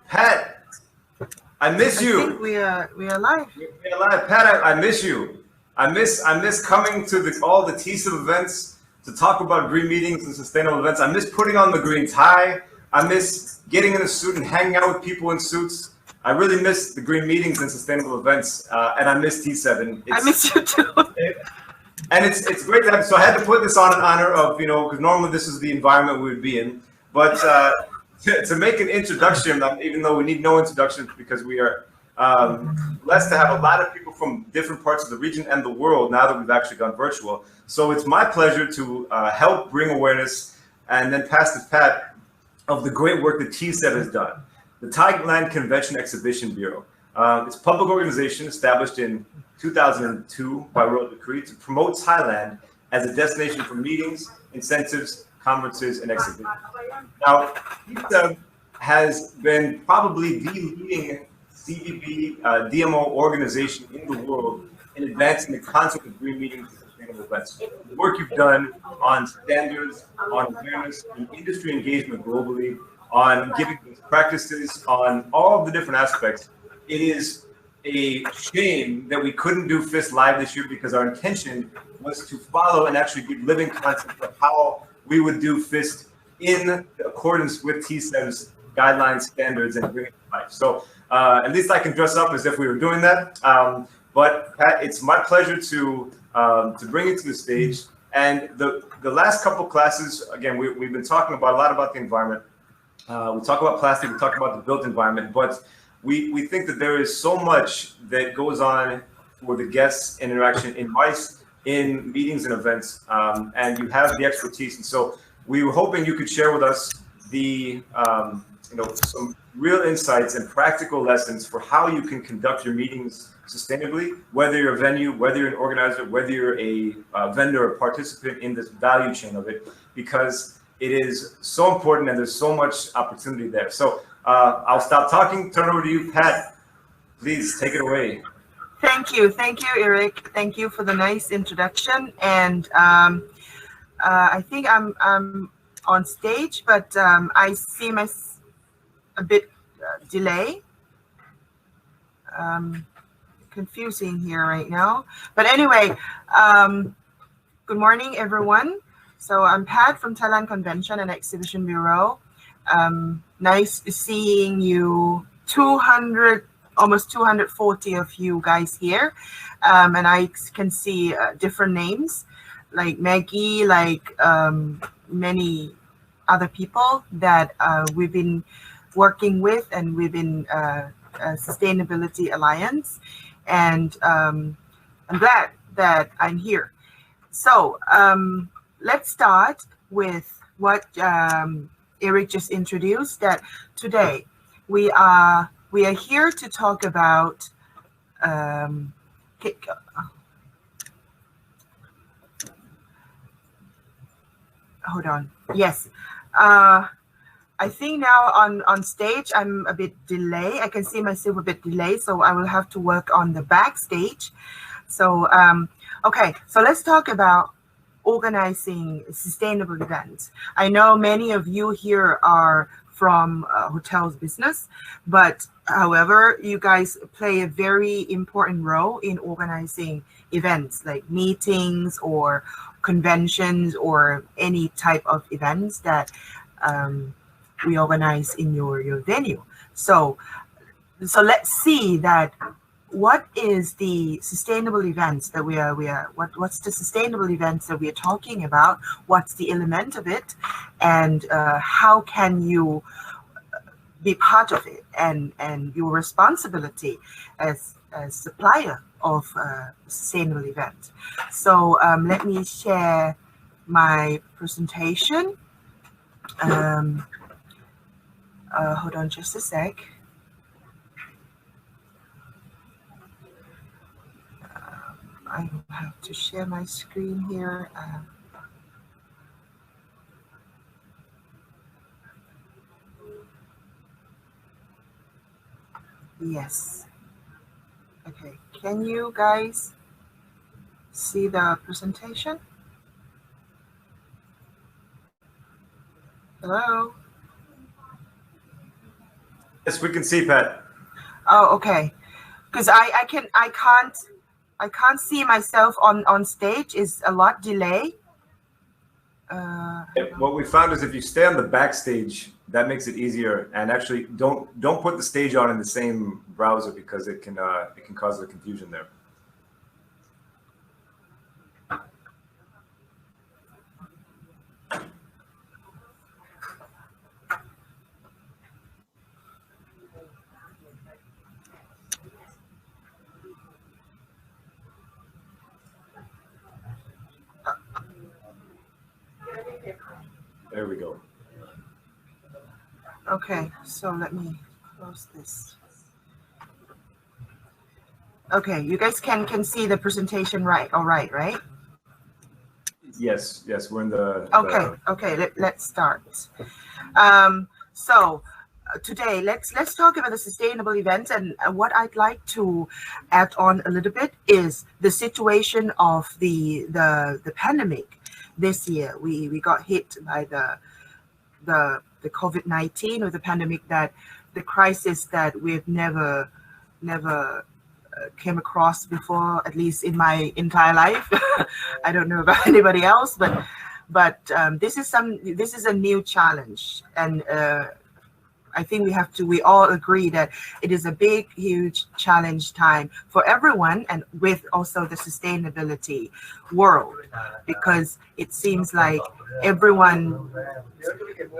Pat, I miss you. I think we are live. We're live. Pat, I miss you. I miss coming to all the TCEB events to talk about green meetings and sustainable events. I miss putting on the green tie. I miss getting in a suit and hanging out with people in suits. I really miss the green meetings and sustainable events, and I miss TCEB. I miss you too. And it's great to have. So I had to put this on in honor of, because normally this is the environment we would be in, but to make an introduction, even though we need no introduction because we are blessed to have a lot of people from different parts of the region and the world now that we've actually gone virtual. So it's my pleasure to help bring awareness and then pass to Pat of the great work that TCEB has done. The Thailand Convention Exhibition Bureau. It's a public organization established in 2002 by royal decree to promote Thailand as a destination for meetings, incentives, conferences, and exhibitions. Now, TCEB has been probably the leading CEB DMO organization in the world in advancing the concept of green meetings and sustainable events. The work you've done on standards, on awareness, on industry engagement globally, on giving best practices, on all of the different aspects. It is a shame that we couldn't do PHIST live this year because our intention was to follow and actually give living concept of how we would do PHIST in accordance with TCEB's guidelines, standards, and bring it to life. So at least I can dress up as if we were doing that. But Pat, it's my pleasure to bring you to the stage. And the last couple of classes, again, we've been talking a lot about the environment. We talk about plastic, we talk about the built environment, but we think that there is so much that goes on for the guests in interaction in MICE, in meetings and events, and you have the expertise. And so we were hoping you could share with us the some real insights and practical lessons for how you can conduct your meetings sustainably, whether you're a venue, whether you're an organizer, whether you're a vendor or participant in this value chain of it, because it is so important and there's so much opportunity there. So I'll stop talking, turn it over to you, Pat. Please take it away. Thank you, Eric. Thank you for the nice introduction. And I think I'm on stage, but I see a bit delay. Confusing here right now. But anyway, good morning, everyone. So I'm Pat from Thailand Convention and Exhibition Bureau. Nice seeing you, almost 240 of you guys here. And I can see different names like Maggie, like many other people that we've been working with and we've been Sustainability Alliance. And I'm glad that I'm here. So let's start with what Eric just introduced, that today we are here to talk about hold on. Yes. I think now on stage I'm a bit delayed. I can see myself a bit delayed, so I will have to work on the backstage. So okay, so let's talk about organizing sustainable events. I know many of you here are from hotels business, but however, you guys play a very important role in organizing events like meetings or conventions or any type of events that we organize in your venue. So let's see that what is the sustainable events that what's the sustainable events that we are talking about? What's the element of it, and how can you be part of it, and your responsibility as a supplier of a sustainable event. So let me share my presentation. Hold on just a sec. I have to share my screen here. Yes. Okay. Can you guys see the presentation? Hello? Yes, we can see, Pat. Oh, okay. Because I can't see myself on stage. Is a lot delay. What we found is if you stay on the backstage, that makes it easier. And actually, don't put the stage on in the same browser because it can cause the confusion there. There we go. Okay, so let me close this. Okay, you guys can see the presentation, right? All right, right? Yes, we're in the. Okay. Let's start. So today, let's talk about the sustainable events, and what I'd like to add on a little bit is the situation of the pandemic this year. We got hit by the COVID-19, or the pandemic, that the crisis that we've never came across before, at least in my entire life. I don't know about anybody else, but this is a new challenge, and I think we all agree that it is a big, huge challenge time for everyone, and with also the sustainability world, because it seems like everyone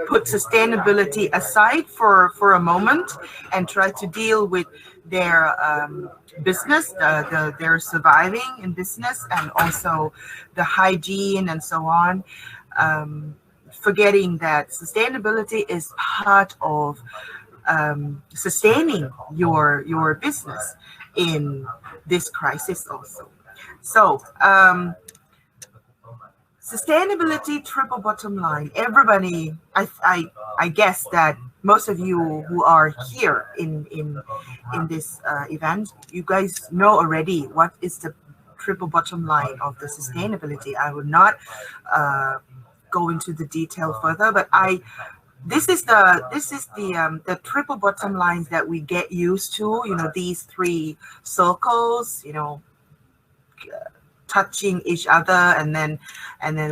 put sustainability aside for a moment and try to deal with their business, their surviving in business, and also the hygiene and so on. Forgetting that sustainability is part of sustaining your business in this crisis also. So sustainability, triple bottom line. Everybody, I guess that most of you who are here in this event, you guys know already what is the triple bottom line of the sustainability. I will not go into the detail further, but this is the triple bottom lines that we get used to. You know, these three circles, you know, touching each other, and then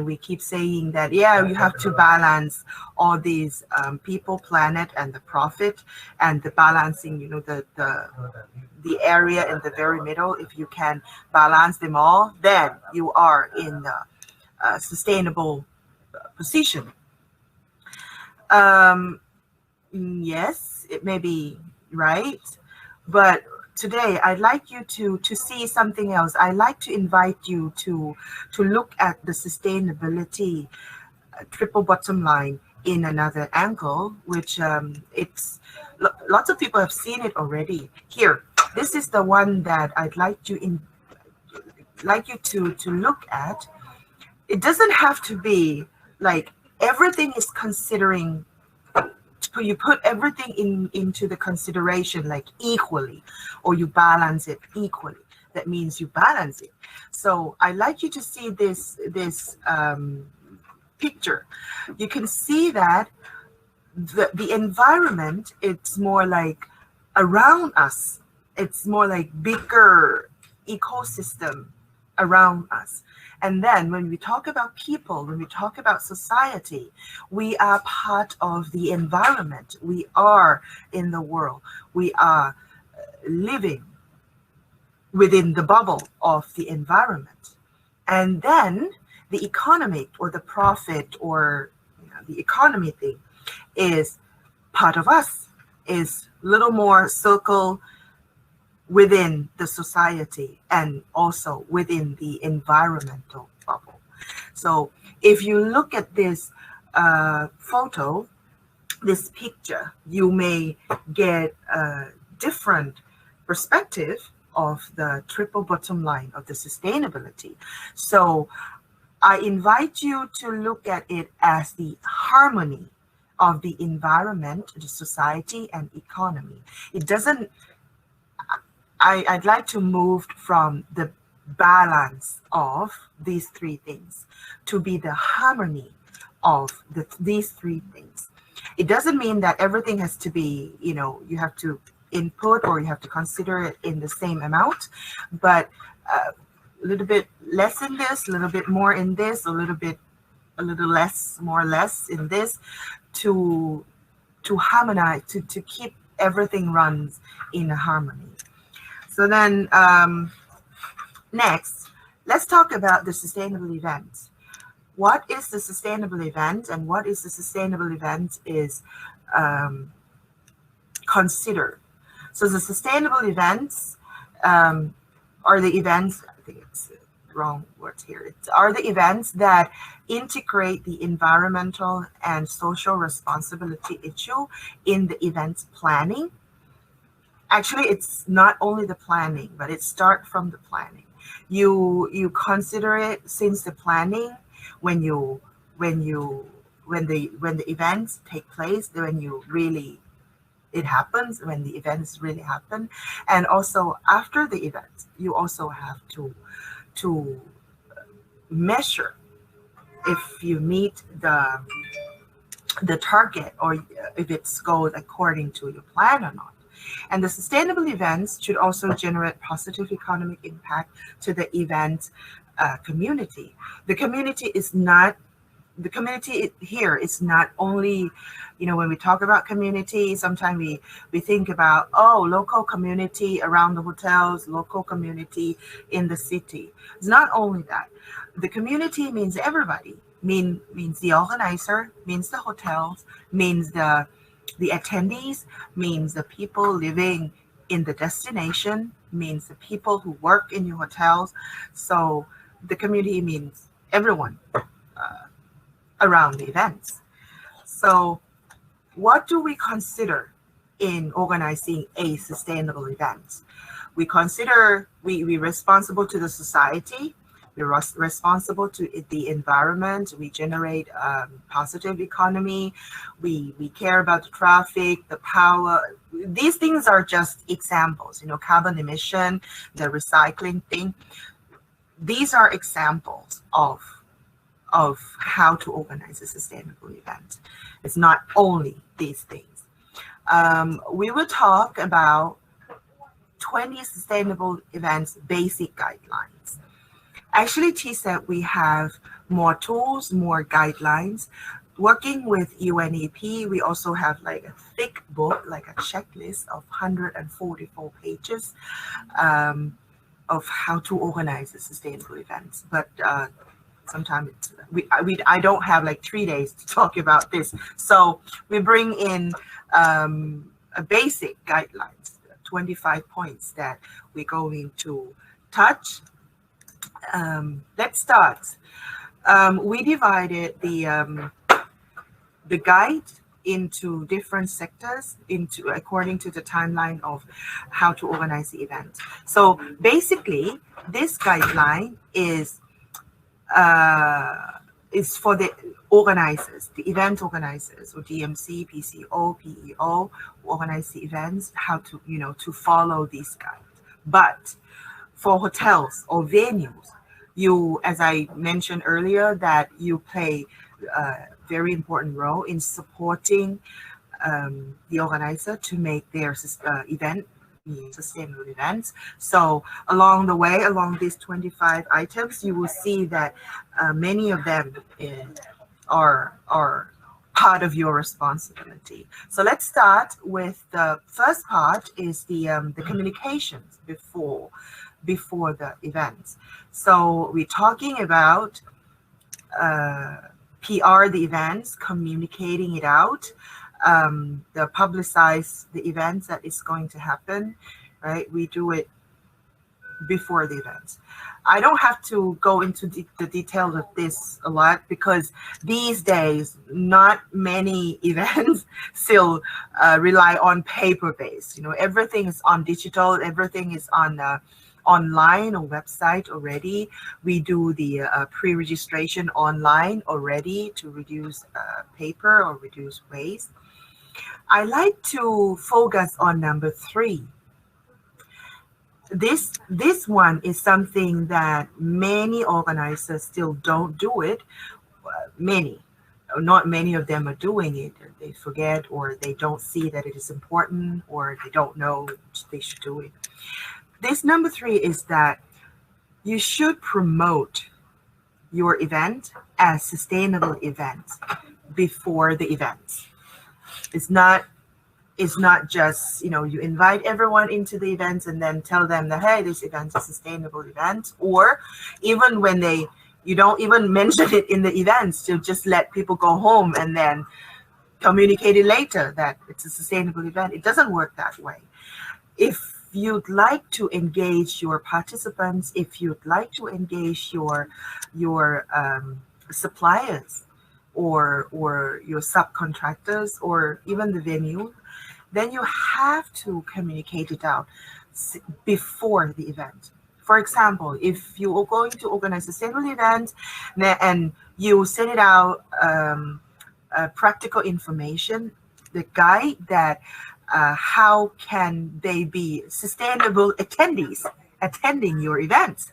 we keep saying that, yeah, you have to balance all these people, planet, and the profit, and the balancing, you know, the area in the very middle. If you can balance them all, then you are in the sustainable position. Yes, it may be right, but today I'd like you to see something else. I'd like to invite you to look at the sustainability triple bottom line in another angle, which it's lots of people have seen it already. Here, this is the one that I'd like you to look at. It doesn't have to be like everything is considering. You put everything into the consideration like equally, or you balance it equally. That means you balance it. So I like you to see this picture. You can see that the environment, it's more like around us. It's more like bigger ecosystem around us. And then when we talk about people, when we talk about society, we are part of the environment. We are in the world. We are living within the bubble of the environment. And then the economic, or the profit, or the economy thing is part of us, is little more circle within the society and also within the environmental bubble. So if you look at this photo, this picture, you may get a different perspective of the triple bottom line of the sustainability. So I invite you to look at it as the harmony of the environment, the society, and economy. It doesn't, I'd like to move from the balance of these three things to be the harmony of these three things. It doesn't mean that everything has to be, you have to input or you have to consider it in the same amount, but a little bit less in this, a little bit more in this, a little less, more or less in this, to harmonize, to keep everything runs in a harmony. So then next, let's talk about the sustainable event. What is the sustainable event, and what is the sustainable event is considered. So the sustainable events are the events, I think it's the wrong words here, are the events that integrate the environmental and social responsibility issue in the event's planning. Actually, it's not only the planning, but it starts from the planning. You consider it since the planning, when the events take place, it happens, when the events really happen, and also after the event, you also have to measure if you meet the target, or if it's goes according to your plan or not. And the sustainable events should also generate positive economic impact to the event community. The community here is not only, when we talk about community, sometimes we think about, local community around the hotels, local community in the city. It's not only that. The community means everybody, means the organizer, means the hotels, means the attendees, means the people living in the destination, means the people who work in your hotels. So the community means everyone around the events. So what do we consider in organizing a sustainable event? We consider we're responsible to the society, we're responsible to the environment, we generate positive economy, we care about the traffic, the power. These things are just examples, carbon emission, the recycling thing. These are examples of how to organize a sustainable event. It's not only these things. We will talk about 20 sustainable events basic guidelines. Actually, TCEB, we have more tools, more guidelines. Working with UNEP, we also have like a thick book, like a checklist of 144 pages of how to organize a sustainable events. But sometimes I don't have like 3 days to talk about this. So we bring in a basic guidelines, 25 points that we're going to touch. Let's start. We divided the guide into different sectors according to the timeline of how to organize the event. So basically, this guideline is for the organizers, the event organizers, or DMC, PCO, PEO, who organize the events, how to to follow these guides. But for hotels or venues, as I mentioned earlier, that you play a very important role in supporting the organizer to make their event sustainable events. So along the way, along these 25 items, you will see that many of them are part of your responsibility. So let's start with the first part, is the communications before the events. So we're talking about PR the events, communicating it out, the publicize the events that is going to happen, right? We do it before the events. I don't have to go into the details of this a lot, because these days not many events still rely on paper based. Everything is on digital, everything is on online or website already. We do the pre-registration online already to reduce paper or reduce waste. I like to focus on number 3. This one is something that many organizers still don't do it. Many. not many of them are doing it. They forget, or they don't see that it is important, or they don't know they should do it. This number 3 is that you should promote your event as sustainable events before the events. It's not just, you invite everyone into the events and then tell them that, hey, this event is a sustainable event, or even when you don't even mention it in the events, to just let people go home and then communicate it later that it's a sustainable event. It doesn't work that way. If you'd like to engage your participants, if you'd like to engage your suppliers or your subcontractors or even the venue, then you have to communicate it out before the event. For example, if you are going to organize a sustainable event and you send it out practical information, the guide that how can they be sustainable attendees attending your events.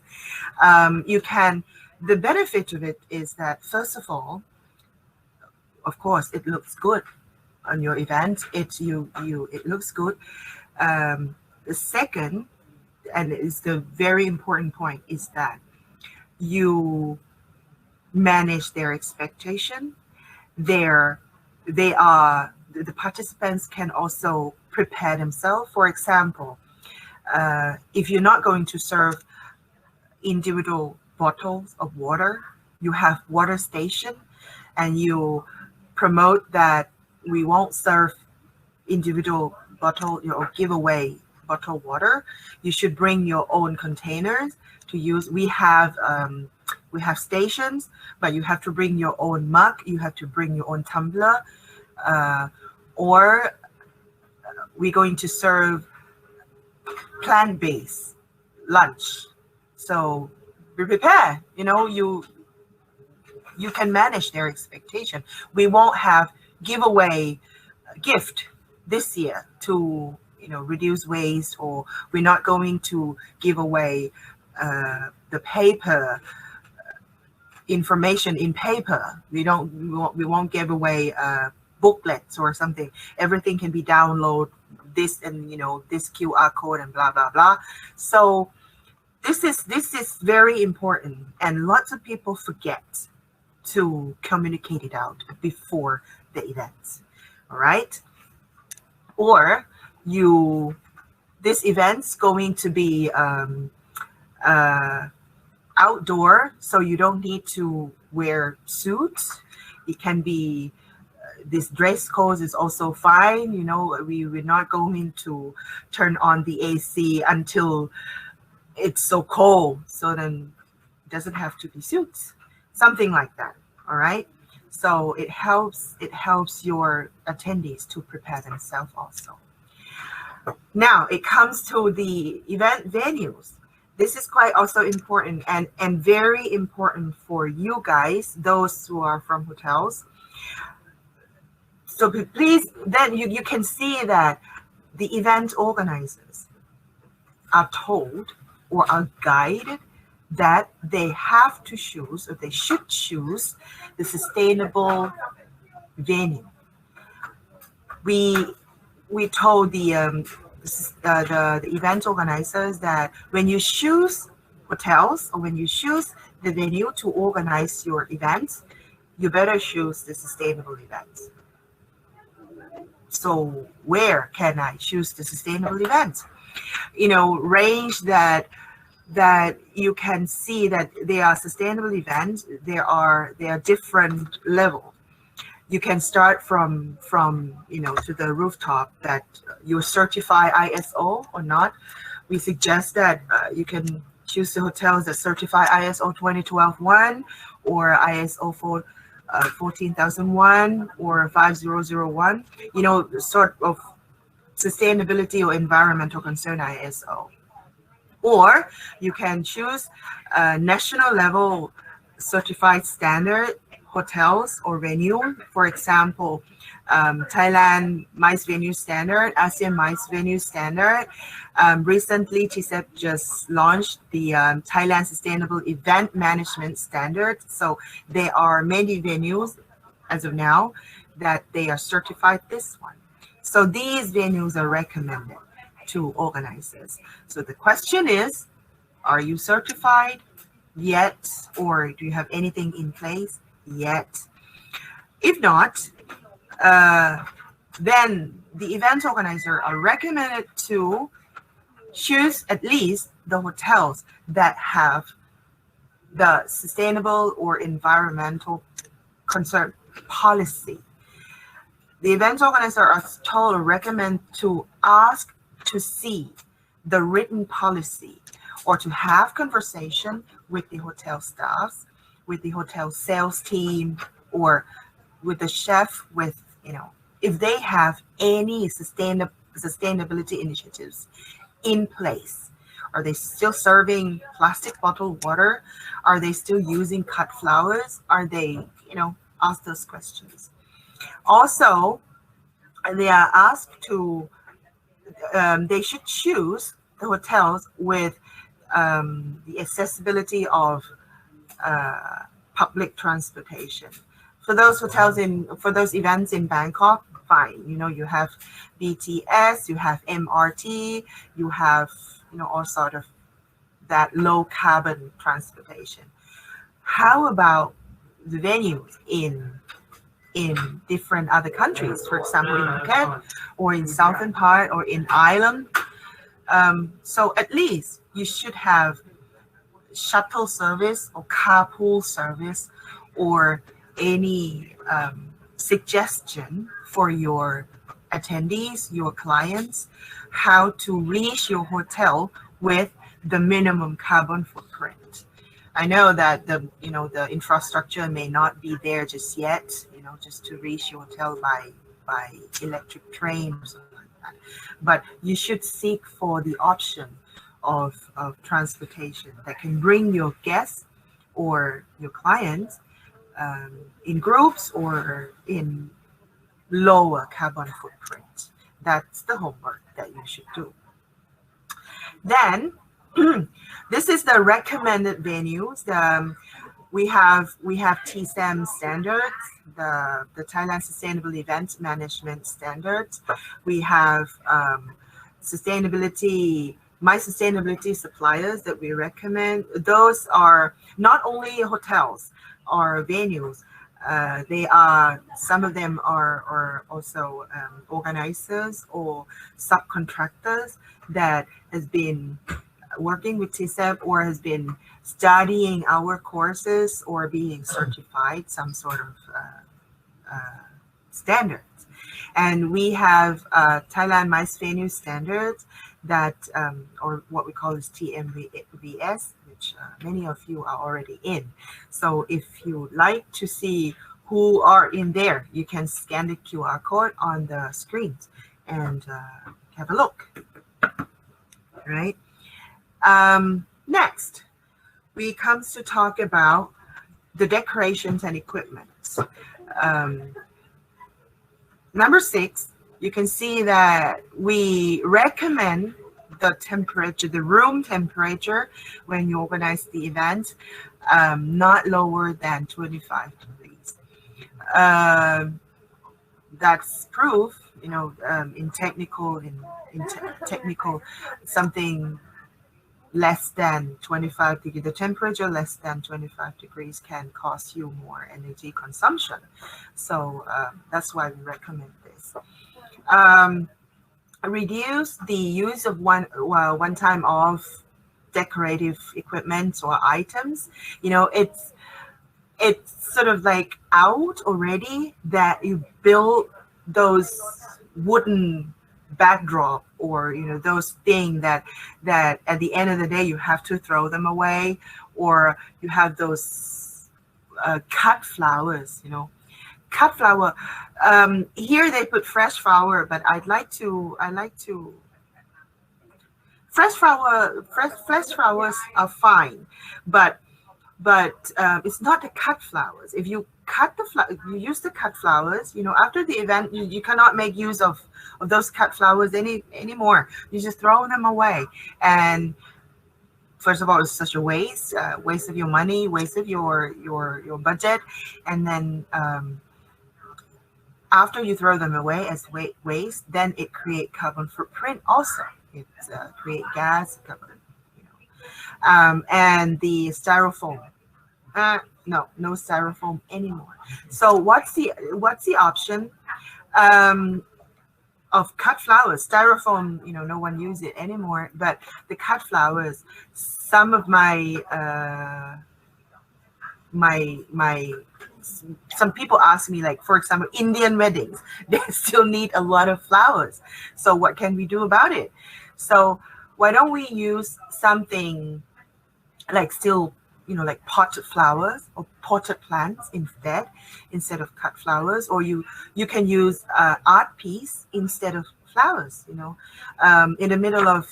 The benefit of it is that, first of all, of course, it looks good on your event. It looks good. The second, and it's the very important point, is that you manage their expectation. The participants can also prepare themselves. For example, if you're not going to serve individual bottles of water, you have water station, and you promote that we won't serve individual bottle or give away bottled water. You should bring your own containers to use. We have stations, but you have to bring your own mug. You have to bring your own tumbler, or we're going to serve plant-based lunch. So be prepared. You can manage their expectation. We won't have giveaway gift this year to reduce waste, or we're not going to give away the paper information in paper. We won't give away booklets or something. Everything can be downloaded this and this QR code and blah blah blah. So this is very important, and lots of people forget to communicate it out before the events. All right, or this event's going to be outdoor, so you don't need to wear suits. It can be this dress code is also fine. We're not going to turn on the AC until it's so cold, so then it doesn't have to be suits, something like that. All right, so it helps your attendees to prepare themselves also. Now it comes to the event venues. This is quite also important and very important for you guys, those who are from hotels. So please, then you can see that the event organizers are told or are guided that they have to choose, or they should choose, the sustainable venue. We told the event organizers that when you choose hotels or when you choose the venue to organize your events, you better choose the sustainable events. So where can I choose the sustainable events? Range that you can see that they are sustainable events. There are different levels. You can start from to the rooftop that you certify ISO or not. We suggest that you can choose the hotels that certify ISO 2012-1 or ISO 14001 or 5001. Sort of sustainability or environmental concern ISO. Or you can choose national level certified standard hotels or venue. For example, Thailand MICE venue standard, ASEAN MICE venue standard. Recently, TCEB just launched the Thailand Sustainable Event Management Standard. So there are many venues as of now that they are certified this one. So these venues are recommended to organizers. So the question is, are you certified yet, or do you have anything in place yet? If not, then the event organizer are recommended to choose at least the hotels that have the sustainable or environmental concern policy. The event organizer are told or recommend to ask to see the written policy or to have conversation with the hotel staffs, with the hotel sales team, or with the chef, with, if they have any sustainability initiatives in place. Are they still serving plastic bottled water? Are they still using cut flowers? Are they, ask those questions. Also, they are asked to, they should choose the hotels with the accessibility of public transportation. For those hotels for those events in Bangkok, fine. You have BTS, you have MRT, you have, all sort of that low carbon transportation. How about the venues in different other countries, for example, in Phuket or in southern part or in Ireland? So at least you should have shuttle service or carpool service or any suggestion for your attendees, your clients, how to reach your hotel with the minimum carbon footprint. I know that the infrastructure may not be there just yet, just to reach your hotel by electric train or something like that. But you should seek for the option of transportation that can bring your guests or your clients in groups or in lower carbon footprint. That's the homework that you should do. Then, this is the recommended venues. We have TCEB standards, the Thailand Sustainable Event Management Standards. We have my sustainability suppliers that we recommend. Those are not only hotels or venues. Some of them are also organizers or subcontractors that has been working with TCEB or has been studying our courses or being certified some sort of standards. And we have Thailand MICE Venue Standards that, or what we call is TMVS, which many of you are already in. So if you like to see who are in there, you can scan the QR code on the screens and have a look, right? Next, we comes to talk about the decorations and equipment. Number 6, you can see that we recommend the temperature, the room temperature, when you organize the event, not lower than 25 degrees. That's proof, in technical, technical, something less than 25 degrees, the temperature less than 25 degrees can cost you more energy consumption. So that's why we recommend this. Reduce the use of one time off decorative equipment or items. It's sort of like out already that you build those wooden backdrop or those things that at the end of the day you have to throw them away, or you have those cut flowers. Cut flower, here they put fresh flower, but I like to fresh flowers are fine, but it's not the cut flowers. If you cut you use the cut flowers, after the event, you cannot make use of those cut flowers anymore. You just throw them away. And first of all, it's such a waste of your money, waste of your budget. And then after you throw them away as waste, then it create carbon footprint also. It create gas, carbon, and the styrofoam. No styrofoam anymore. So what's the option? Of cut flowers. Styrofoam, no one use it anymore, but the cut flowers, some of some people ask me, like, for example, Indian weddings, they still need a lot of flowers. So what can we do about it? So why don't we use something like like potted flowers or potted plants instead of cut flowers, or you can use art piece instead of flowers. In the middle of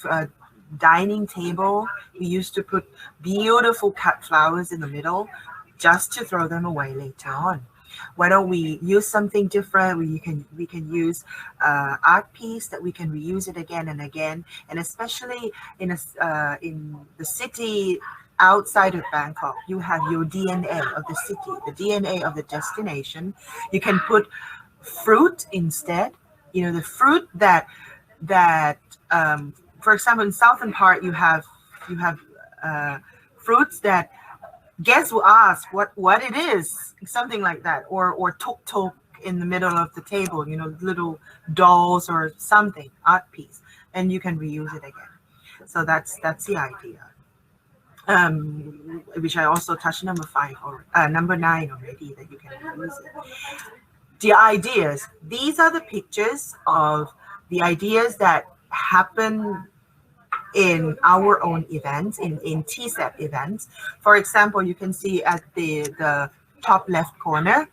dining table, we used to put beautiful cut flowers in the middle just to throw them away later on. Why don't we use something different? We can use art piece that we can reuse it again and again, and especially in the city outside of Bangkok, you have your DNA of the city, the DNA of the destination. You can put fruit instead. The fruit that for example, in southern part, you have fruits that guests will ask what it is, something like that, or tuk in the middle of the table, little dolls or something, art piece, and you can reuse it again. So that's the idea. Which I also touched number 9 already, that you can reuse it. The ideas. These are the pictures of the ideas that happen in our own events, in TCEB events. For example, you can see at the top left corner,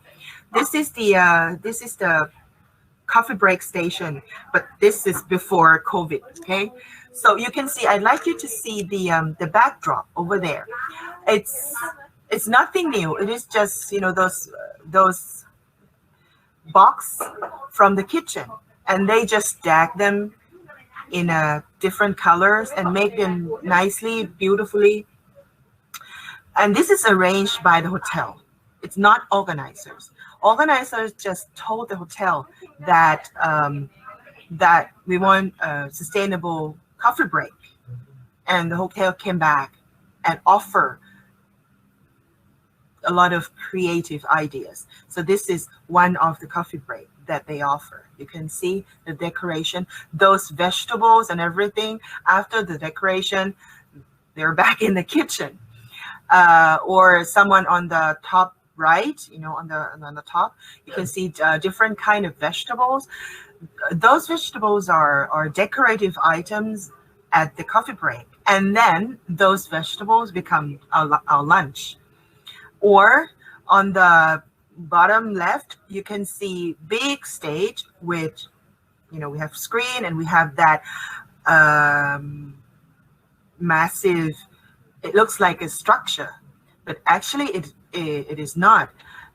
this is the coffee break station, but this is before COVID. Okay, so you can see, I'd like you to see the backdrop over there. It's nothing new. It is just those box from the kitchen, and they just stack them in different colors and make them nicely, beautifully. And this is arranged by the hotel. It's not organizers. Organizers just told the hotel that that we want a sustainable coffee break, and the hotel came back and offered a lot of creative ideas. So this is one of the coffee break that they offer. You can see the decoration, those vegetables and everything. After the decoration, they're back in the kitchen. Or someone on the top right, on the top, you can see different kind of vegetables. Those vegetables are decorative items at the coffee break, and then those vegetables become our lunch. Or on the bottom left, you can see big stage with, we have screen, and we have that massive, it looks like a structure, but actually it is not.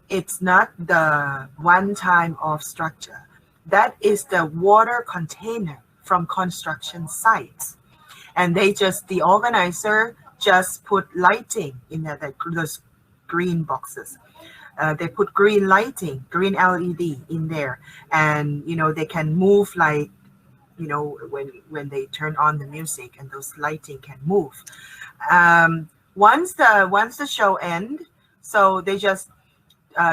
It's not the one time off structure. That is the water container from construction sites. And the organizer just put lighting in those green boxes. They put green lighting, green LED in there, and they can move, like when they turn on the music, and those lighting can move. Once the show end, so they just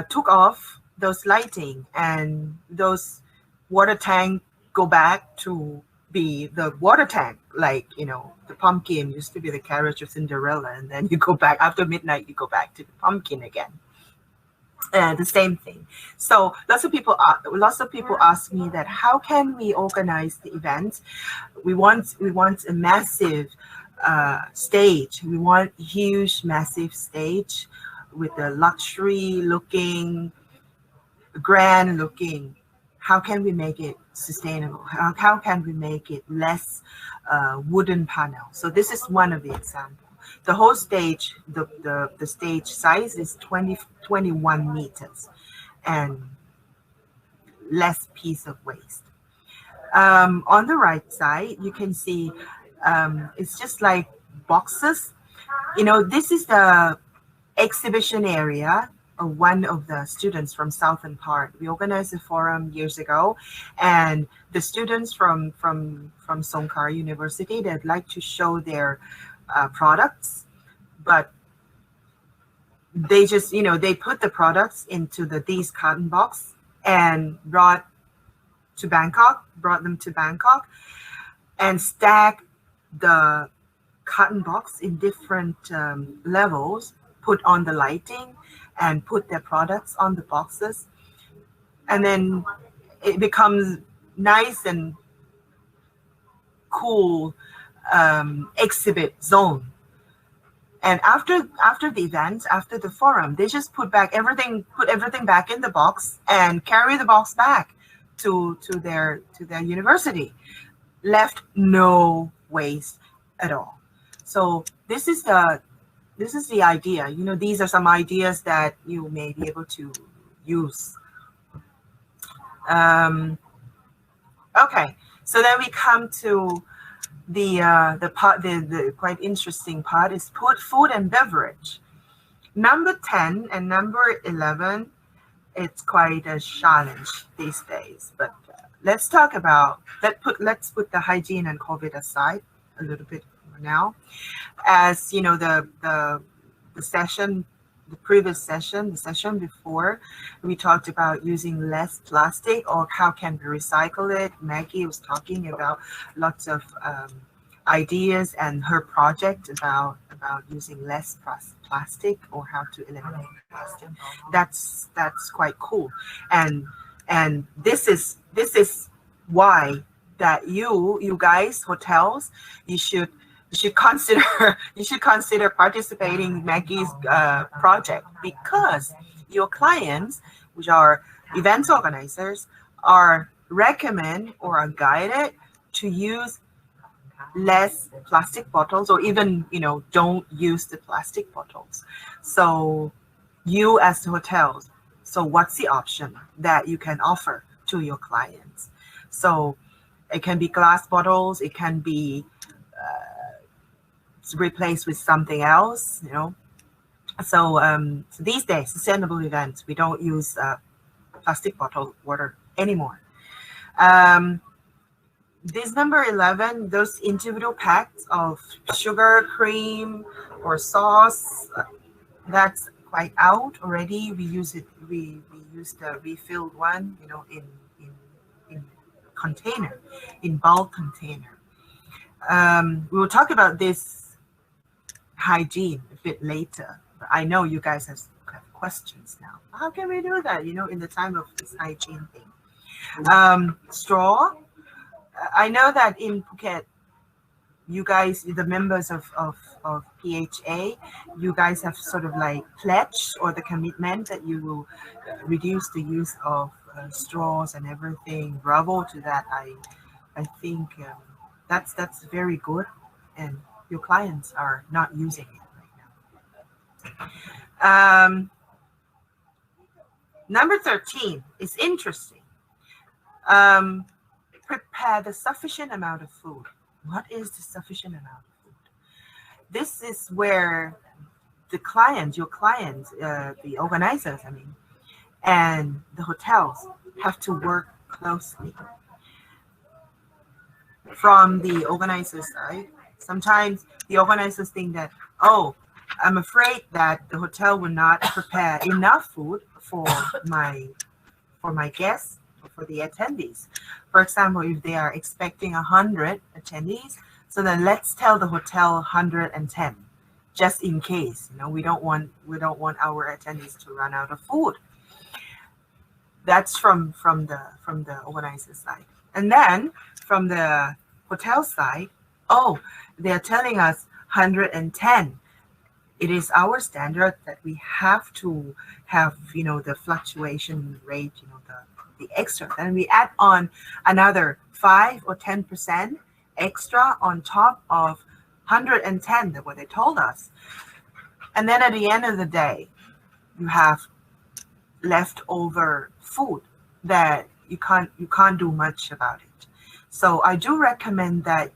took off those lighting, and those water tank go back to be the water tank, like the pumpkin used to be the carriage of Cinderella, and then you go back after midnight, you go back to the pumpkin again. The same thing. So lots of people ask me that, how can we organize the events? We want a massive stage. We want huge, massive stage with a luxury looking, grand looking. How can we make it sustainable? How can we make it less wooden panel? So this is one of the examples. The whole stage, the stage size is 21 meters, and less piece of waste. On the right side, you can see it's just like boxes. This is the exhibition area one of the students from southern part. We organized a forum years ago, and the students from Songkhla University, they'd like to show their products, but they just, they put the products into these carton box and brought them to Bangkok and stack the carton box in different levels, put on the lighting and put their products on the boxes. And then it becomes nice and cool exhibit zone. And after the event, after the forum, they just put everything back in the box and carry the box back to their university. Left no waste at all. So this is the idea. These are some ideas that you may be able to use. Okay, so then we come to the part, the quite interesting part is food and beverage. Number 10 and number 11, it's quite a challenge these days. But let's talk about let's put the hygiene and COVID aside a little bit now. As the session, the previous session, the session before, we talked about using less plastic or how can we recycle it. Maggie was talking about lots of ideas and her project about using less plastic or how to eliminate plastic. That's quite cool. And this is why that you guys, hotels, you should consider participating in Maggie's project, because your clients, which are event organizers, are recommend or are guided to use less plastic bottles, or even don't use the plastic bottles. So you as hotels, so what's the option that you can offer to your clients? So it can be glass bottles, it can be replaced with something else, So, so these days, sustainable events, we don't use plastic bottled water anymore. This number 11, those individual packs of sugar, cream, or sauce, that's quite out already. We use it. We use the refilled one, in container, in bulk container. We will talk about this hygiene a bit later, but I know you guys have questions now. How can we do that, in the time of this hygiene thing? Straw. I know that in Phuket, you guys, the members of PHA, you guys have sort of like pledged or the commitment that you will reduce the use of straws and everything. Bravo to that. I think that's very good, and your clients are not using it right now. Number 13 is interesting. Prepare the sufficient amount of food. What is the sufficient amount of food? This is where the clients, your clients, the organizers, and the hotels have to work closely. From the organizer side, sometimes the organizers think that, I'm afraid that the hotel will not prepare enough food for my guests, or for the attendees. For example, if they are expecting 100 attendees, so then let's tell the hotel 110, just in case. We don't want our attendees to run out of food. That's from the organizer side. And then from the hotel side, they're telling us 110. It is our standard that we have to have, the fluctuation rate, the extra. Then we add on another 5 or 10% extra on top of 110, that what they told us. And then at the end of the day, you have leftover food that you can't do much about it. So I do recommend that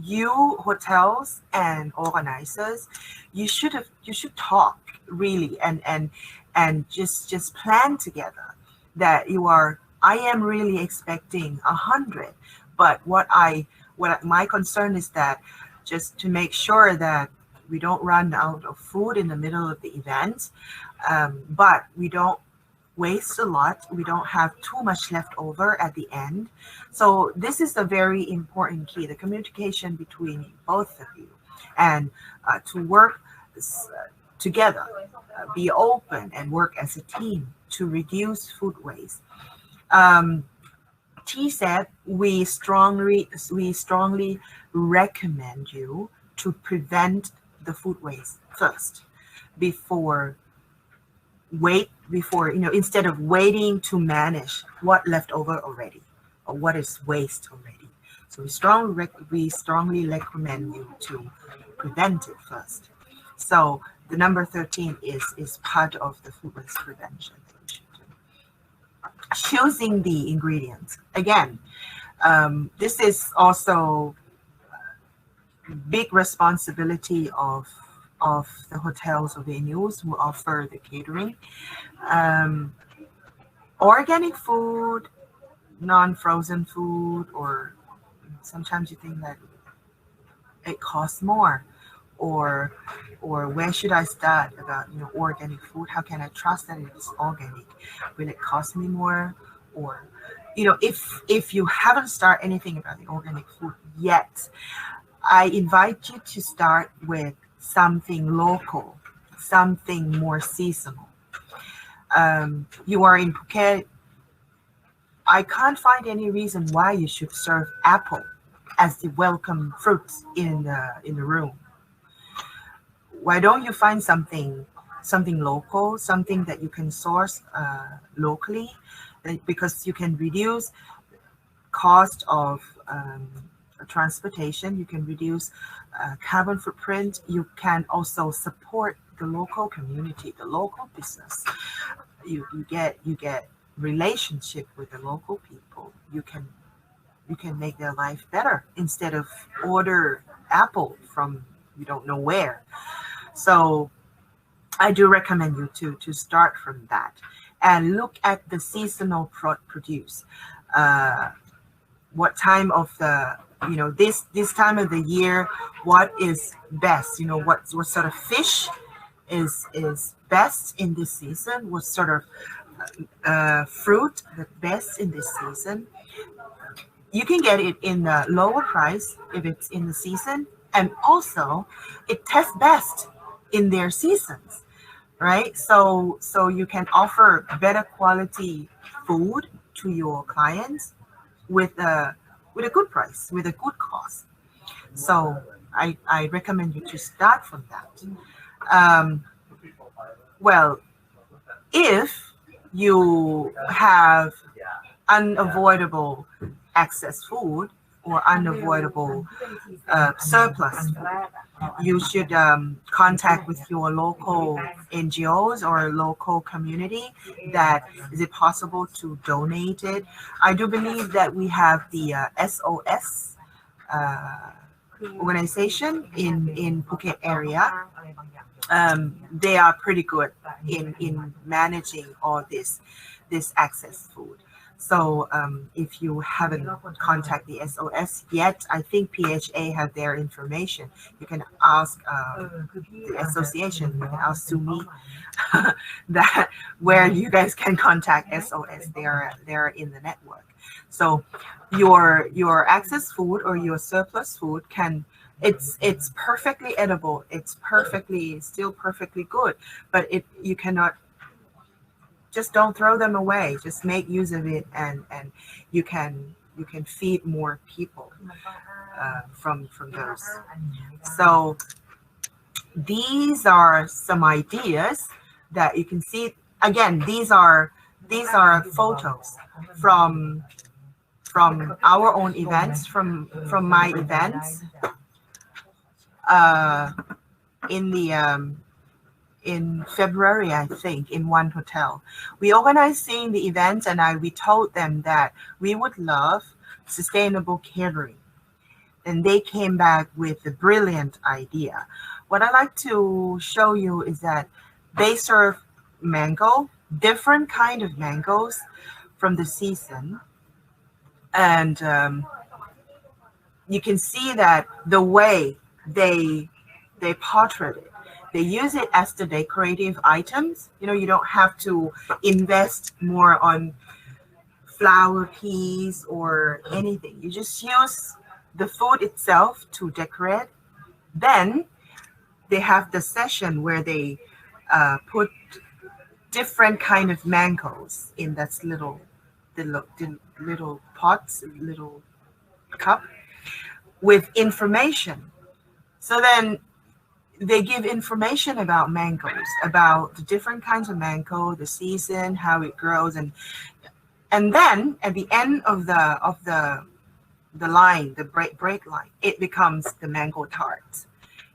you hotels and organizers, you should talk really and just plan together that I am really expecting 100, but what my concern is that just to make sure that we don't run out of food in the middle of the event, but we don't waste a lot. We don't have too much left over at the end. So this is a very important key, the communication between both of you, and to work together, be open and work as a team to reduce food waste. TCEB, we strongly recommend you to prevent the food waste first instead of waiting to manage what left over already or what is waste already. So we strongly recommend you to prevent it first. So the number 13 is part of the food waste prevention that we should do. Choosing the ingredients. Again, this is also big responsibility of the hotels or venues who offer the catering. Organic food, non-frozen food, or sometimes you think that it costs more, or where should I start about organic food? How can I trust that it's organic? Will it cost me more? Or if you haven't started anything about the organic food yet, I invite you to start with something local, something more seasonal. You are in Phuket. I can't find any reason why you should serve apple as the welcome fruits in the room. Why don't you find something local, something that you can source locally, because you can reduce cost of transportation, you can reduce carbon footprint, you can also support the local community, the local business. You get relationship with the local people. You can make their life better instead of order apple from you don't know where. So I do recommend you to start from that and look at the seasonal produce. What time of the this time of the year, what is best? What sort of fish is best in this season? What sort of fruit the best in this season? You can get it in a lower price if it's in the season, and also it tests best in their seasons, right? So you can offer better quality food to your clients with a good price, with a good cost. So I recommend you to start from that. Well, if you have unavoidable excess food or unavoidable surplus food, you should contact with your local NGOs or local community that is it possible to donate it. I do believe that we have the SOS organization in Phuket area. They are pretty good in managing all this excess food. So if you haven't contacted the SOS yet, I think PHA have their information. You can ask the association, you can ask Sumi that where you guys can contact SOS. They're in the network. So your excess food or your surplus food it's perfectly edible. It's still perfectly good, but you cannot. Just don't throw them away. Just make use of it, and you can feed more people from those. So these are some ideas that you can see. Again, these are photos from our own events, from my events in February, I think, in one hotel. We organized seeing the events, and we told them that we would love sustainable catering. and they came back with a brilliant idea. What I like to show you is that they serve mango, different kind of mangoes from the season, and you can see that the way they portrait it, they use it as the decorative items. You know, you don't have to invest more on flower piece or anything. You just use the food itself to decorate. Then they have the session where they put different kind of mangoes in that little pots, little cup with information. So then they give information about mangoes, about the different kinds of mango, the season, how it grows, and then at the end of the line, the break line, it becomes the mango tarts.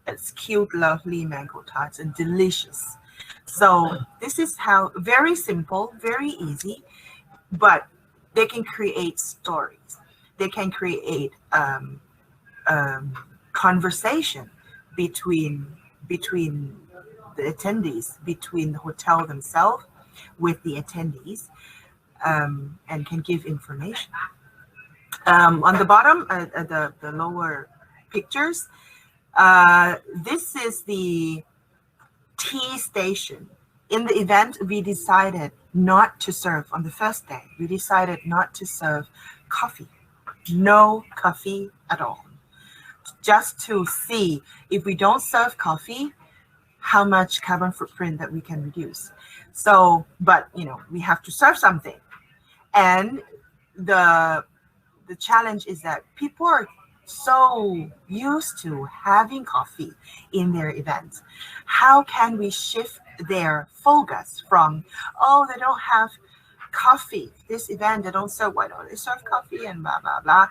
It's cute, lovely mango tarts and delicious. So this is how, very simple, very easy, but they can create stories. They can create conversation between the attendees, between the hotel themselves with the attendees, and can give information. On the bottom, the lower pictures, this is the tea station. In the event, we decided not to serve, on the first day, we decided not to serve coffee. No coffee at all. Just to see if we don't serve coffee, how much carbon footprint that we can reduce. So, but you know, we have to serve something. And the challenge is that people are so used to having coffee in their events. How can we shift their focus from, oh, they don't have coffee, this event, they don't serve, why don't they serve coffee, and blah, blah, blah,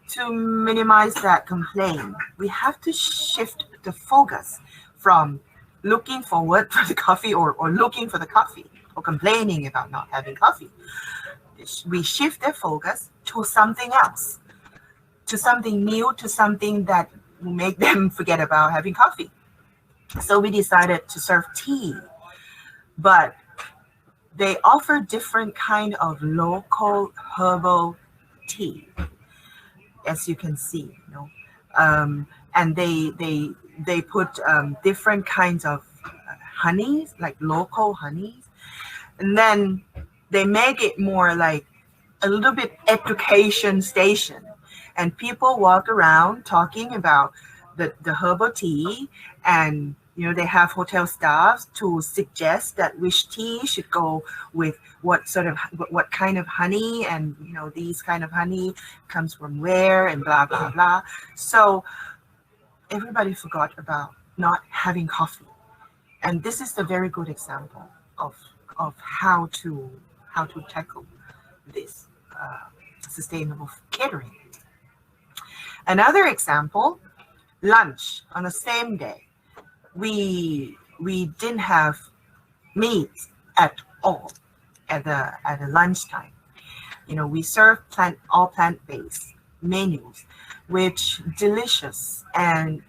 to minimize that complaint. We have to shift the focus from looking forward for the coffee or looking for the coffee or complaining about not having coffee. We shift their focus to something else, to something new, to something that will make them forget about having coffee. So we decided to serve tea, but they offer different kind of local herbal tea, as you can see, you know, and they put different kinds of honeys, like local honeys, and then they make it more like a little bit education station, and people walk around talking about the herbal tea, and you know, they have hotel staffs to suggest that which tea should go with what kind of honey, and you know, these kind of honey comes from where, and blah blah blah. So everybody forgot about not having coffee, and this is a very good example of how to tackle this sustainable catering. Another example, lunch on the same day. We didn't have meat at all at the lunchtime. You know, we serve all plant-based menus, which delicious, and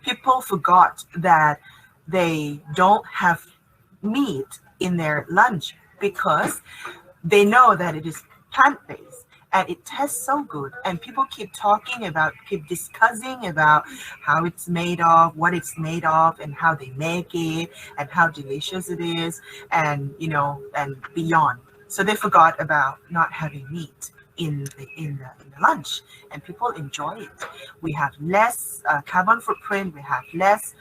people forgot that they don't have meat in their lunch because they know that it is plant-based and it tastes so good, and people keep discussing about how it's made of, what it's made of, and how they make it, and how delicious it is, and you know, and beyond. So they forgot about not having meat in the lunch, and people enjoy it. We have less carbon footprint, we have less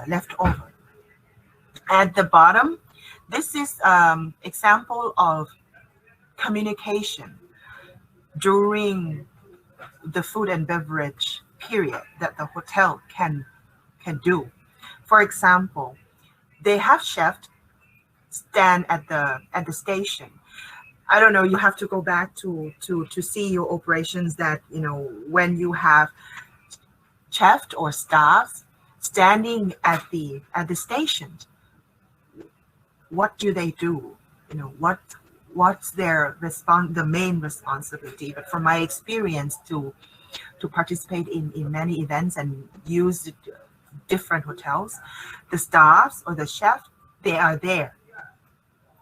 leftover. At the bottom, this is example of communication during the food and beverage period that the hotel can do. For example, they have chefs stand at the station. I don't know, you have to go back to see your operations, that you know, when you have chef or staff standing at the station, what do they do? You know, what's their the main responsibility. But from my experience to participate in many events and use different hotels, the staffs or the chef, they are there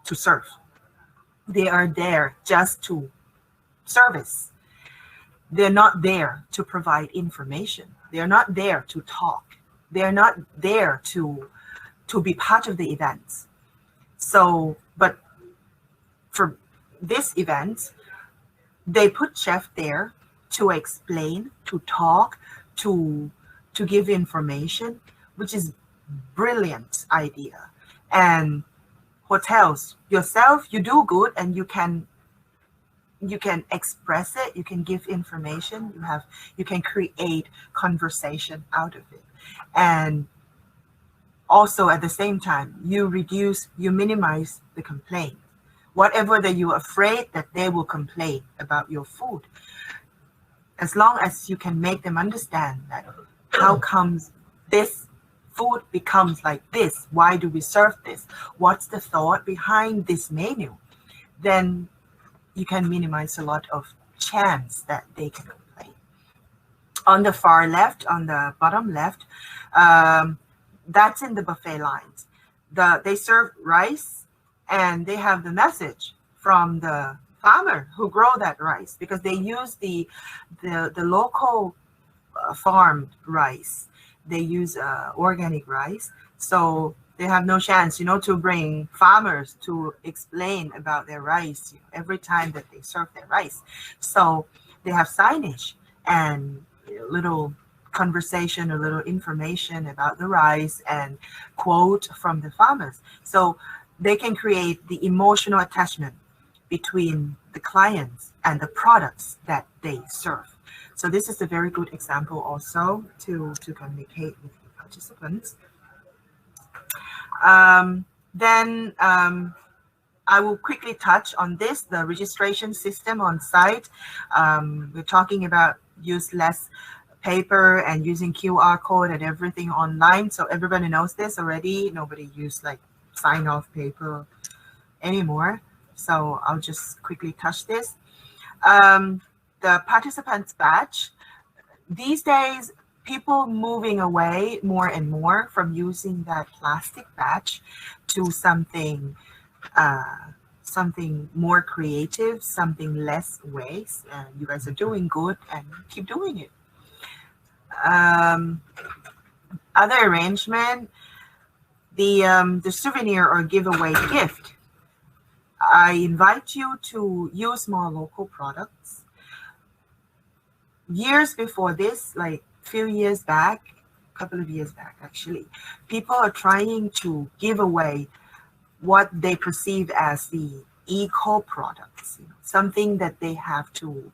to serve. They are there just to service. They're not there to provide information. They're not there to talk. They're not there to be part of the events. So, but for this event, they put chef there to explain, to talk, to give information, which is brilliant idea. And hotels, yourself, you do good and you can express it, you can give information, you can create conversation out of it. And also at the same time, you minimize the complaint. Whatever that you're afraid that they will complain about your food, as long as you can make them understand that how comes this food becomes like this, why do we serve this, what's the thought behind this menu, then you can minimize a lot of chance that they can complain. On the far left, on the bottom left, that's in the buffet lines. They serve rice and they have the message from the farmer who grow that rice, because they use the local farmed rice. They use organic rice. So they have no chance, to bring farmers to explain about their rice every time that they serve their rice. So they have signage and little conversation, a little information about the rice and quote from the farmers. So they can create the emotional attachment between the clients and the products that they serve. So this is a very good example also to communicate with the participants. Then I will quickly touch on this, the registration system on site. We're talking about use less paper and using QR code and everything online. So everybody knows this already. Nobody use like sign off paper anymore. So I'll just quickly touch this. The participants badge. These days, people moving away more and more from using that plastic badge to something more creative, something less waste. And you guys are doing good and keep doing it. Other arrangement, the souvenir or giveaway gift. I invite you to use more local products. Years before this, like few years back, a couple of years back actually, people are trying to give away what they perceive as the eco products, something that they have to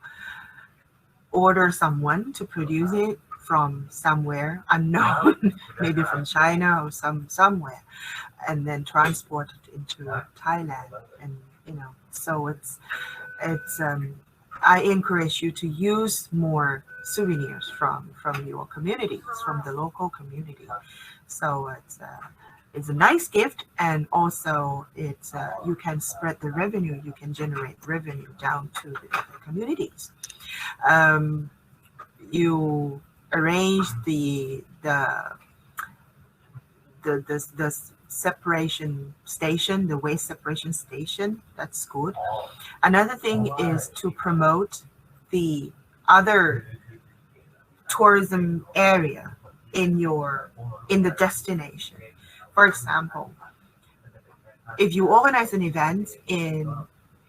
order someone to produce it from somewhere unknown, maybe from China or somewhere, and then transport it into Thailand. And so it's I encourage you to use more souvenirs from your communities, from the local community. So it's a nice gift, and also it's you can spread the revenue, you can generate revenue down to the communities. You arrange the separation station, the waste separation station. That's good. Another thing is to promote the other tourism area in the destination. For example, if you organize an event in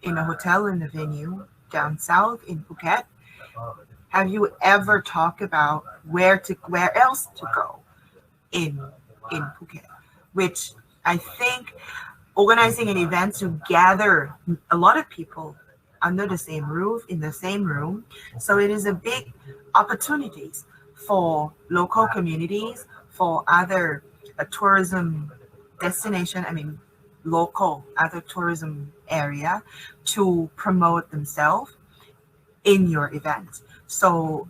a hotel, in a venue down south in Phuket, have you ever talked about where else to go in Phuket? Which I think organizing an event to gather a lot of people under the same roof, in the same room. So it is a big opportunities for local communities, for other tourism destination, local other tourism area to promote themselves in your event. So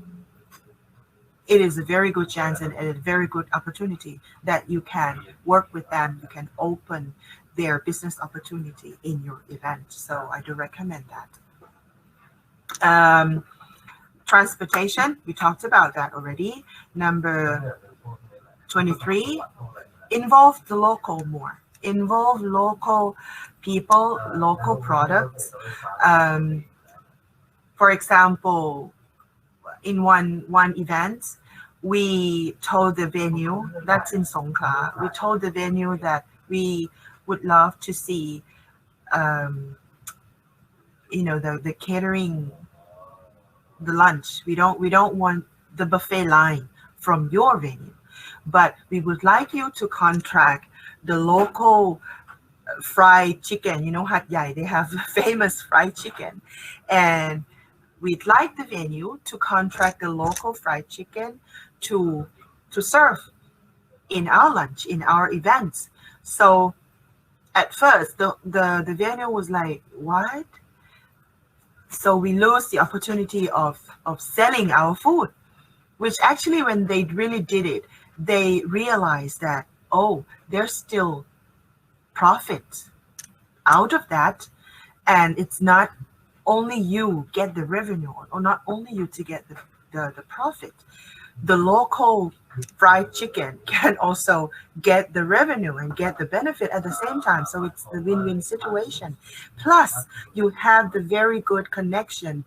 it is a very good chance and a very good opportunity that you can work with them. You can open their business opportunity in your event. So I do recommend that. Transportation, we talked about that already. Number 23, involve the local more. Involve local people, local products. For example, in one event, we told the venue, that's in Songkhla, we told the venue that we would love to see, the catering, the lunch. We don't want the buffet line from your venue, but we would like you to contract the local fried chicken. Hat Yai, they have famous fried chicken, and we'd like the venue to contract the local fried chicken to serve in our lunch, in our events. So at first, the venue was like, what? So we lose the opportunity of selling our food, which actually when they really did it, they realized that, oh, there's still profit out of that. And it's not only you get the revenue, or not only you to get the profit. The local fried chicken can also get the revenue and get the benefit at the same time. So it's the win-win situation. Plus, you have the very good connection,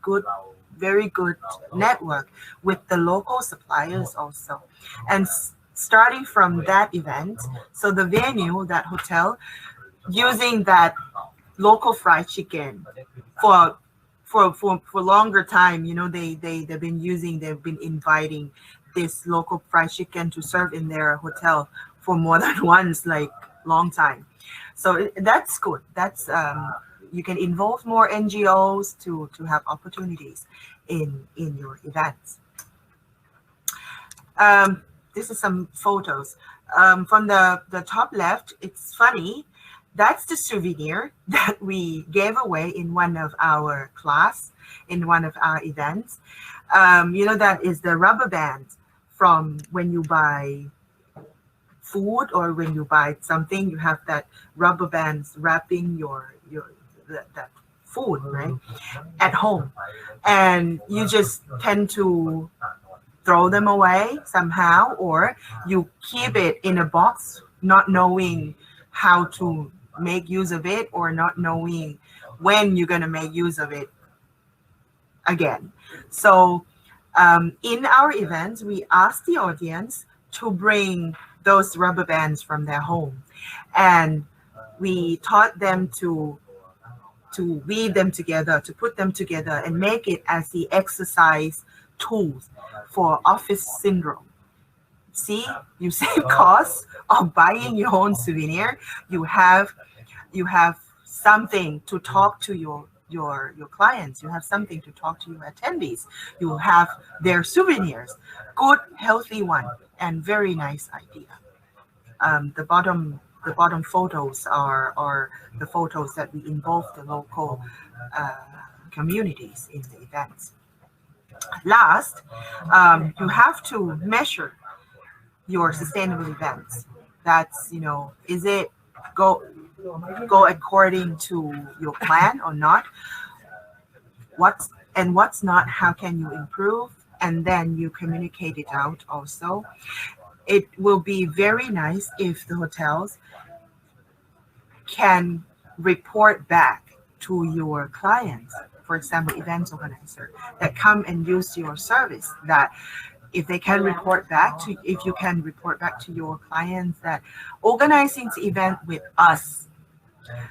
very good network with the local suppliers also. And starting from that event, so the venue, that hotel, using that local fried chicken for longer time, they've been inviting this local fried chicken to serve in their hotel for more than once, like long time. So that's good. That's you can involve more NGOs to have opportunities in your events. This is some photos from the top left. It's funny. That's the souvenir that we gave away in one of our class, in one of our events. That is the rubber band from when you buy food or when you buy something, you have that rubber bands wrapping that food, right, at home. And you just tend to throw them away somehow, or you keep it in a box, not knowing how to make use of it, or not knowing when you're going to make use of it again. So in our events, we ask the audience to bring those rubber bands from their home, and we taught them to weave them together, to put them together and make it as the exercise tools for office syndrome. See, you save costs of buying your own souvenir. You have something to talk to your clients. You have something to talk to your attendees. You have their souvenirs, good, healthy one, and very nice idea. The bottom photos are the photos that we involve the local communities in the events. Last, you have to measure your sustainable events. That's, is it go according to your plan or not? What's not, how can you improve? And then you communicate it out also. It will be very nice if the hotels can report back to your clients, for example, event organizer that come and use your service, that if you can report back to your clients that organizing the event with us,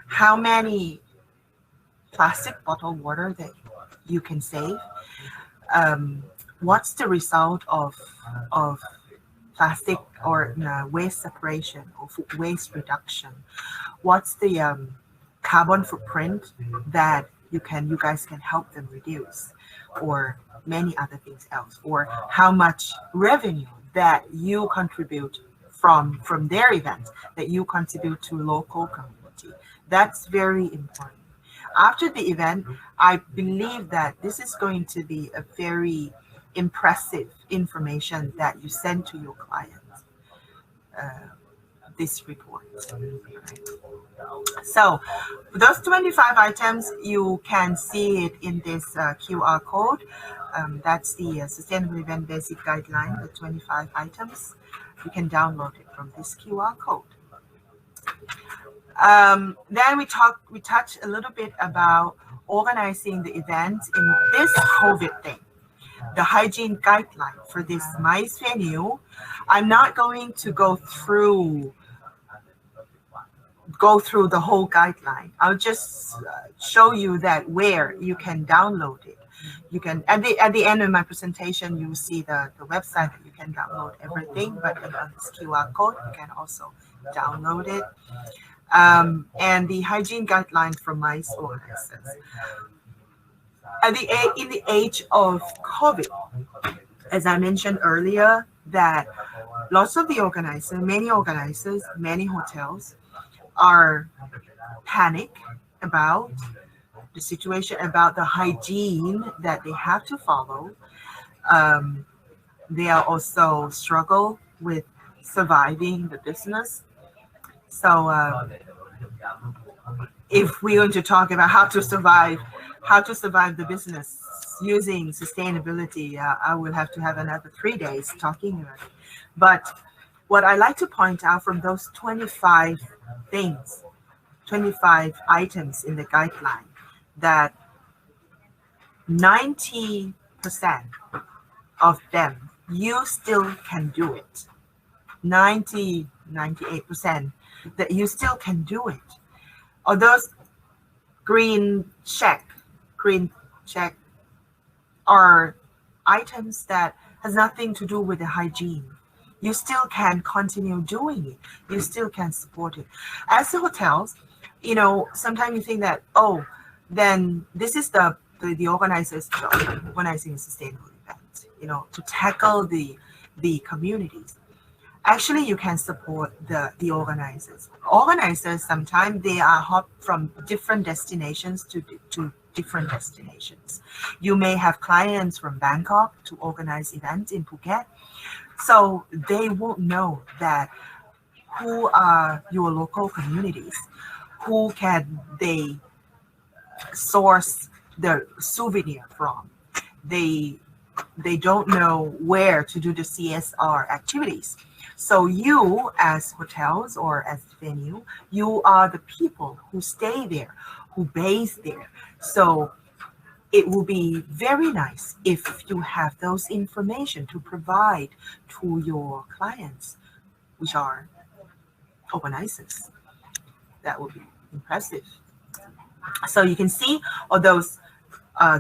how many plastic bottled water that you can save, what's the result of plastic or waste separation or waste reduction, what's the carbon footprint that you guys can help them reduce, or many other things else, or how much revenue that you contribute from their events, that you contribute to local community. That's very important. After the event, I believe that this is going to be a very impressive information that you send to your clients. this report. So those 25 items, you can see it in this QR code. That's the Sustainable Event Basic Guideline, the 25 items. You can download it from this QR code. Then we touch a little bit about organizing the events in this COVID thing. The hygiene guideline for this MICE venue. I'm not going to go through the whole guideline. I'll just show you that where you can download it. You can at the end of my presentation, you will see the website that you can download everything, but on this QR code, you can also download it. And the hygiene guidelines from MICE organizers. In the age of COVID, as I mentioned earlier, that lots of the organizers, many hotels are panic about the situation, about the hygiene that they have to follow. They are also struggle with surviving the business. So if we're going to talk about how to survive the business using sustainability, I will have to have another 3 days talking about it. But what I like to point out from those 25 things, 25 items in the guideline, that 90% of them, you still can do it. 98% that you still can do it. Or those green check are items that has nothing to do with the hygiene. You still can continue doing it. You still can support it. As the hotels, sometimes you think that, then this is the organizer's job, organizing a sustainable event, to tackle the communities. Actually, you can support the organizers. Organizers, sometimes they are hop from different destinations to different destinations. You may have clients from Bangkok to organize events in Phuket. So they won't know that who are your local communities, who can they source the souvenir from. They don't know where to do the CSR activities. So you as hotels or as venue, you are the people who stay there, who base there. So it will be very nice if you have those information to provide to your clients, which are organizers. That would be impressive. So you can see all those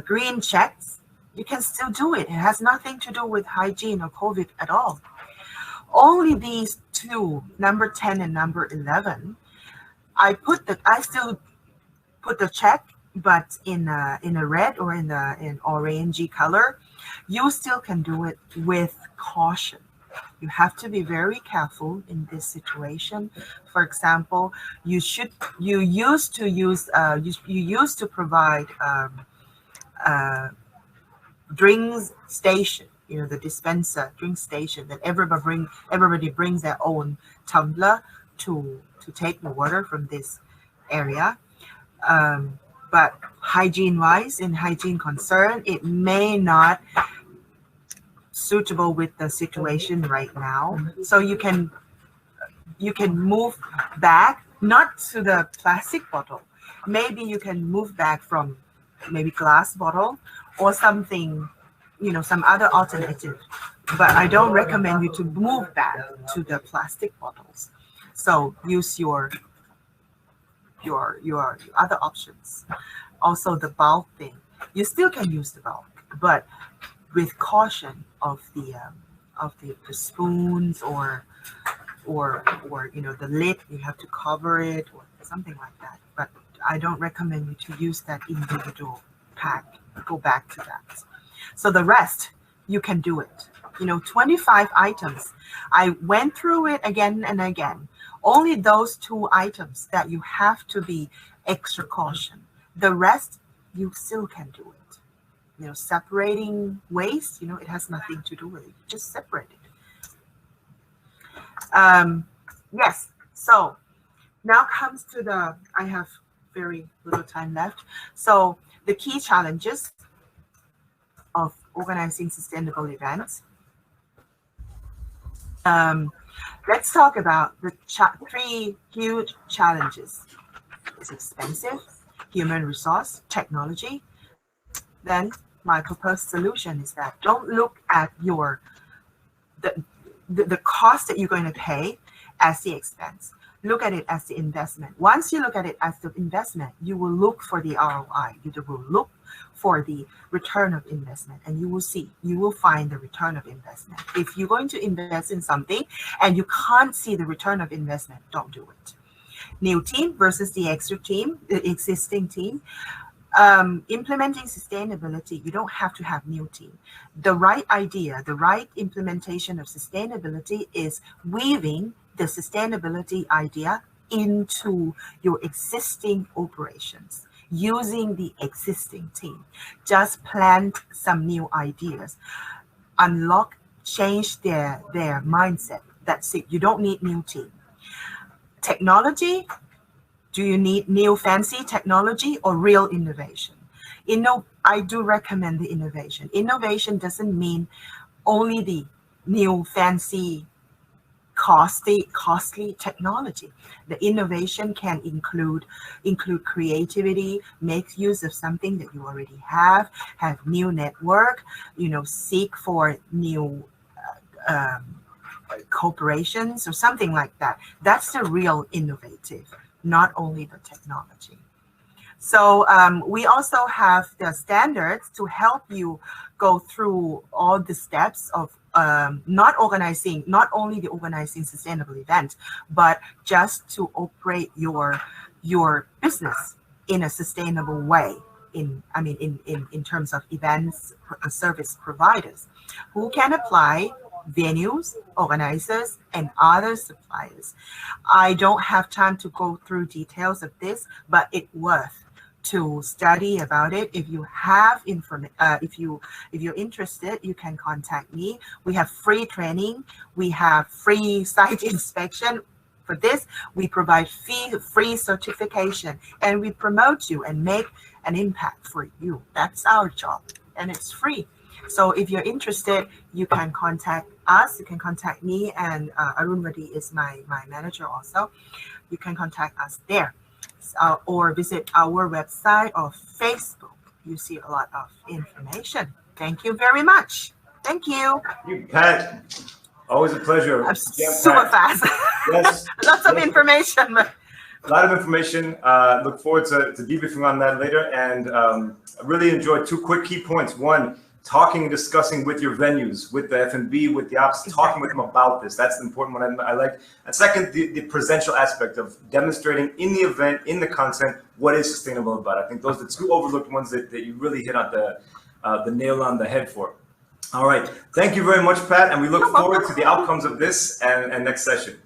green checks, you can still do it. It has nothing to do with hygiene or COVID at all. Only these two, number 10 and number 11, I still put the check, but in a red or in orangey color. You still can do it with caution. You have to be very careful in this situation. For example, you used to provide drinks station, the dispenser drink station that everybody brings their own tumbler to take the water from this area. But hygiene-wise, in hygiene concern, it may not suitable with the situation right now. So you can move back, not to the plastic bottle. Maybe you can move back from maybe glass bottle or something, some other alternative. But I don't recommend you to move back to the plastic bottles. So use your other options. Also the bulk thing, you still can use the bulk, but with caution of the spoons or the lid, you have to cover it or something like that. But I don't recommend you to use that individual pack. Go back to that. So the rest, you can do it. 25 items. I went through it again and again. Only those 2 items that you have to be extra caution. The rest, you still can do it. Separating waste, it has nothing to do with it. Just separate it. Yes, So now comes to I have very little time left. So the key challenges of organizing sustainable events. Let's talk about the 3 huge challenges. It's expensive, human resource, technology. Then my proposed solution is that don't look at the cost that you're going to pay as the expense. Look at it as the investment. Once you look at it as the investment, you will look for the ROI. You will look for the return of investment, and you will find the return of investment. If you're going to invest in something and you can't see the return of investment, don't do it. New team versus the existing team. Implementing sustainability, you don't have to have new team. The right idea, the right implementation of sustainability is weaving the sustainability idea into your existing operations, using the existing team. Just plant some new ideas, unlock, change their mindset. That's it. You don't need new team. Technology. Do you need new fancy technology or real innovation? I do recommend the innovation. Innovation doesn't mean only the new fancy costly technology. The innovation can include creativity, make use of something that you already have new network, seek for new corporations or something like that. That's the real innovative, not only the technology. So we also have the standards to help you go through all the steps of not only the organizing sustainable event, but just to operate your business in a sustainable way. In terms of events, service providers who can apply, venues, organizers, and other suppliers. I don't have time to go through details of this, but it's worth to study about it. If you have if you're interested, you can contact me. We have free training. We have free site inspection. For this, we provide free certification, and we promote you and make an impact for you. That's our job, and it's free. So if you're interested, you can contact us. You can contact me, and Arunvadi is my manager also. You can contact us there, or visit our website or Facebook. You see a lot of information. Thank you very much. Thank you. You, Pat. Always a pleasure. I'm super fast. Yes. Lots of information. A lot of information. Look forward to debriefing on that later. And I really enjoyed 2 quick key points. One, talking and discussing with your venues, with the F&B, with the ops, talking with them about this. That's the important one I like. And second, the presential aspect of demonstrating in the event, in the content, what is sustainable about it. I think those are the 2 overlooked ones that you really hit on the nail on the head for. All right. Thank you very much, Pat. And we look forward to the outcomes of this and next session.